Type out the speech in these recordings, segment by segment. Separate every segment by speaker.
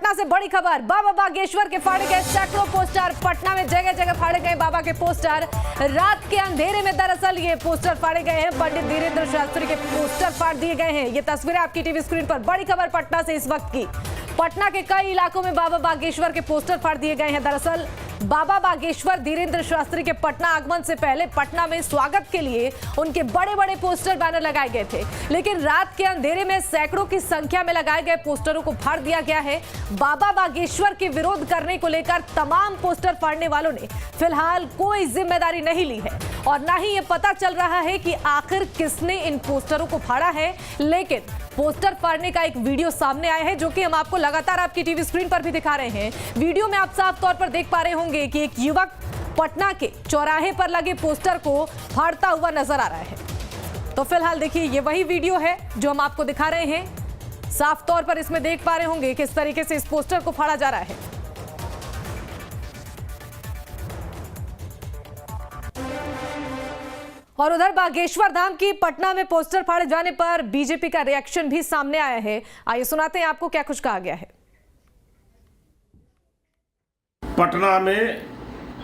Speaker 1: पटना से बड़ी खबर, बाबा बागेश्वर के फाड़े गए सैकड़ों पोस्टर। पटना में जगह जगह फाड़े गए बाबा के पोस्टर। रात के अंधेरे में दरअसल ये पोस्टर फाड़े गए हैं। पंडित धीरेन्द्र शास्त्री के पोस्टर फाड़ दिए गए हैं। ये तस्वीरें आपकी टीवी स्क्रीन पर। बड़ी खबर पटना से इस वक्त की। पटना के कई इलाकों में बाबा बागेश्वर के पोस्टर फाड़ दिए गए हैं। दरअसल बाबा बागेश्वर धीरेन्द्र शास्त्री के पटना आगमन से पहले पटना में स्वागत के लिए उनके बड़े बड़े पोस्टर बैनर लगाए गए थे, लेकिन रात के अंधेरे में सैकड़ों की संख्या में लगाए गए पोस्टरों को फाड़ दिया गया है। बाबा बागेश्वर के विरोध करने को लेकर तमाम पोस्टर फाड़ने वालों ने फिलहाल कोई जिम्मेदारी नहीं ली है और न ही ये पता चल रहा है कि आखिर किसने इन पोस्टरों को फाड़ा है। लेकिन पोस्टर फाड़ने का एक वीडियो सामने आया है जो कि हम आपको लगातार आपकी टीवी स्क्रीन पर भी दिखा रहे हैं। वीडियो में आप साफ तौर पर देख पा रहे होंगे कि एक युवक पटना के चौराहे पर लगे पोस्टर को फाड़ता हुआ नजर आ रहा है। तो फिलहाल देखिए, ये वही वीडियो है जो हम आपको दिखा रहे हैं। साफ तौर पर इसमें देख पा रहे होंगे किस तरीके से इस पोस्टर को फाड़ा जा रहा है। और उधर बागेश्वर धाम की पटना में पोस्टर फाड़े जाने पर बीजेपी का रिएक्शन भी सामने आया है। आइए सुनाते हैं आपको क्या कुछ कहा गया है।
Speaker 2: पटना में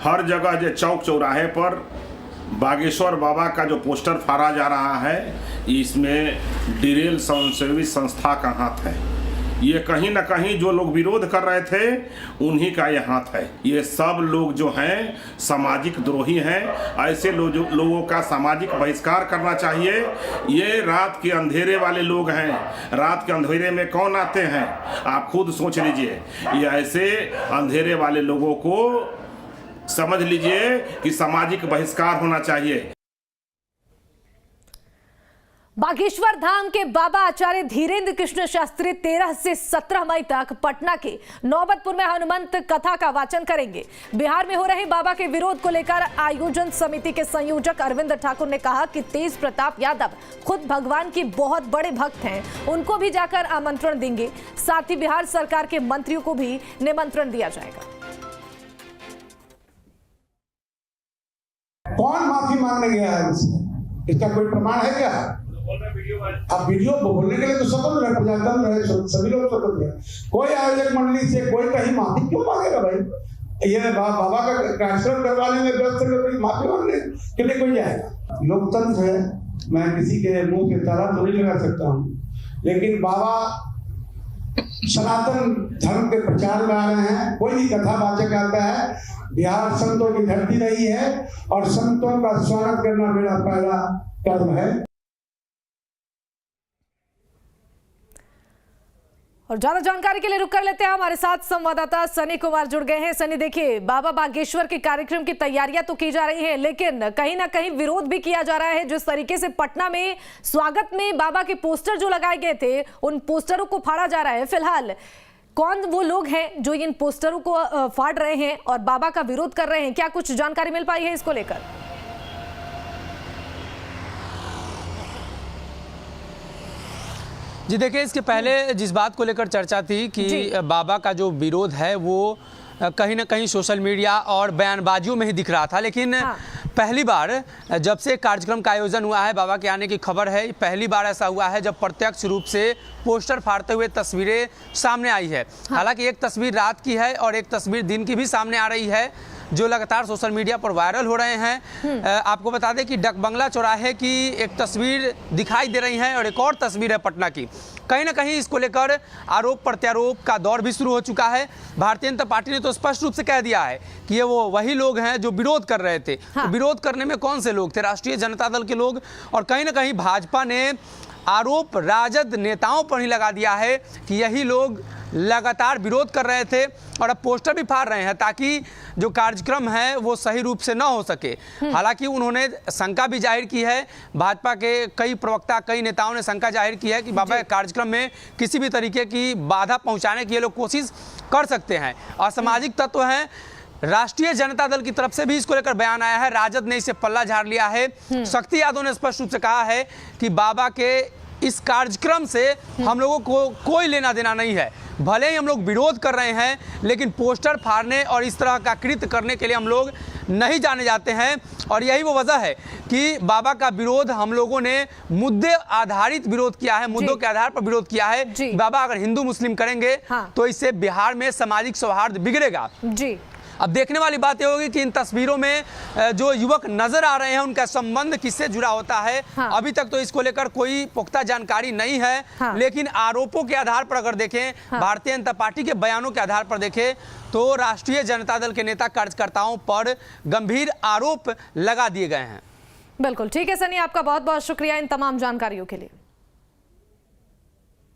Speaker 2: हर जगह जो चौक चौराहे पर बागेश्वर बाबा का जो पोस्टर फाड़ा जा रहा है, इसमें डिरेल स्वयंसेवी संस्था का हाथ है। ये कहीं ना कहीं जो लोग विरोध कर रहे थे उन्हीं का ये हाथ है। ये सब लोग जो हैं सामाजिक द्रोही हैं। ऐसे लोगों का सामाजिक बहिष्कार करना चाहिए। ये रात के अंधेरे वाले लोग हैं। रात के अंधेरे में कौन आते हैं, आप खुद सोच लीजिए। ये ऐसे अंधेरे वाले लोगों को समझ लीजिए कि सामाजिक बहिष्कार होना चाहिए।
Speaker 1: बागेश्वर धाम के बाबा आचार्य धीरेन्द्र कृष्ण शास्त्री 13 से 17 मई तक पटना के नौबतपुर में हनुमंत कथा का वाचन करेंगे। बिहार में हो रहे बाबा के विरोध को लेकर आयोजन समिति के संयोजक अरविंद ठाकुर ने कहा कि तेज प्रताप यादव खुद भगवान के बहुत बड़े भक्त हैं, उनको भी जाकर आमंत्रण देंगे। साथ ही बिहार सरकार के मंत्रियों को भी निमंत्रण दिया जाएगा।
Speaker 3: कौन माफी मांगने गया है इससे? इसका कोई प्रमाण है क्या? अब वीडियो बोलने के लिए तो स्वतंत्र है, प्रजातंत्र है, सभी लोग स्वतंत्र है। कोई आयोजक मंडली से कोई कहीं माफी क्यों मांगेगा भाई? ये बाबा का ट्रांसफर करवाने में व्यस्त है, कोई माफी मांगने के लिए कोई जाएगा? लोकतंत्र है, मैं किसी के मुंह पे ताला तो नहीं लगा सकता हूँ, लेकिन बाबा सनातन धर्म के प्रचार में आ रहे हैं। कोई भी कथावाचक आता है, बिहार संतों की धरती रही है और संतों का स्वागत करना मेरा पहला कर्म है।
Speaker 1: और ज्यादा जानकारी के लिए रुक कर लेते हैं, हमारे साथ संवाददाता सनी कुमार जुड़ गए हैं। सनी, देखिए, बाबा बागेश्वर के कार्यक्रम की तैयारियां तो की जा रही है, लेकिन कहीं ना कहीं विरोध भी किया जा रहा है। जिस तरीके से पटना में स्वागत में बाबा के पोस्टर जो लगाए गए थे, उन पोस्टरों को फाड़ा जा रहा है। फिलहाल कौन वो लोग हैं जो इन पोस्टरों को फाड़ रहे हैं और बाबा का विरोध कर रहे हैं, क्या कुछ जानकारी मिल पाई है इसको लेकर?
Speaker 4: जी देखिए, इसके पहले जिस बात को लेकर चर्चा थी कि बाबा का जो विरोध है वो कहीं ना कहीं सोशल मीडिया और बयानबाजियों में ही दिख रहा था, लेकिन पहली बार जब से कार्यक्रम का आयोजन हुआ है, बाबा के आने की खबर है, पहली बार ऐसा हुआ है जब प्रत्यक्ष रूप से पोस्टर फाड़ते हुए तस्वीरें सामने आई है। हालांकि एक तस्वीर रात की है और एक तस्वीर दिन की भी सामने आ रही है जो लगातार सोशल मीडिया पर वायरल हो रहे हैं। आपको बता दें कि डकबंगला चौराहे की एक तस्वीर दिखाई दे रही है और एक और तस्वीर है पटना की। कहीं ना कहीं इसको लेकर आरोप प्रत्यारोप का दौर भी शुरू हो चुका है। भारतीय जनता पार्टी ने तो स्पष्ट रूप से कह दिया है कि ये वो वही लोग हैं जो विरोध कर रहे थे। तो विरोध करने में कौन से लोग थे? राष्ट्रीय जनता दल के लोग। और कहीं ना कहीं भाजपा ने आरोप राजद नेताओं पर ही लगा दिया है कि यही लोग लगातार विरोध कर रहे थे और अब पोस्टर भी फाड़ रहे हैं ताकि जो कार्यक्रम है वो सही रूप से ना हो सके। हालांकि उन्होंने शंका भी जाहिर की है, भाजपा के कई प्रवक्ता, कई नेताओं ने शंका जाहिर की है कि बाबा के कार्यक्रम में किसी भी तरीके की बाधा पहुंचाने की ये लोग कोशिश कर सकते हैं। असामाजिक तत्व हैं। राष्ट्रीय जनता दल की तरफ से भी इसको लेकर बयान आया है, राजद ने इसे पल्ला झाड़ लिया है। शक्ति यादव ने स्पष्ट रूप से कहा है कि बाबा के इस कार्यक्रम से हम लोगों को कोई लेना देना नहीं है। भले ही हम लोग विरोध कर रहे हैं, लेकिन पोस्टर फाड़ने और इस तरह का कृत्य करने के लिए हम लोग नहीं जाने जाते हैं। और यही वो वजह है कि बाबा का विरोध हम लोगों ने मुद्दे आधारित विरोध किया है, मुद्दों के आधार पर विरोध किया है। बाबा अगर हिंदू मुस्लिम करेंगे तो इससे बिहार में सामाजिक सौहार्द बिगड़ेगा।
Speaker 1: जी,
Speaker 4: अब देखने वाली बात यह होगी कि इन तस्वीरों में जो युवक नजर आ रहे हैं उनका संबंध किससे जुड़ा होता है। अभी तक तो इसको लेकर कोई पुख्ता जानकारी नहीं है, लेकिन आरोपों के आधार पर अगर देखें, भारतीय जनता पार्टी के बयानों के आधार पर देखें तो राष्ट्रीय जनता दल के नेता कार्यकर्ताओं पर गंभीर आरोप लगा दिए गए हैं।
Speaker 1: बिल्कुल ठीक है सनी, आपका बहुत बहुत शुक्रिया इन तमाम जानकारियों के लिए।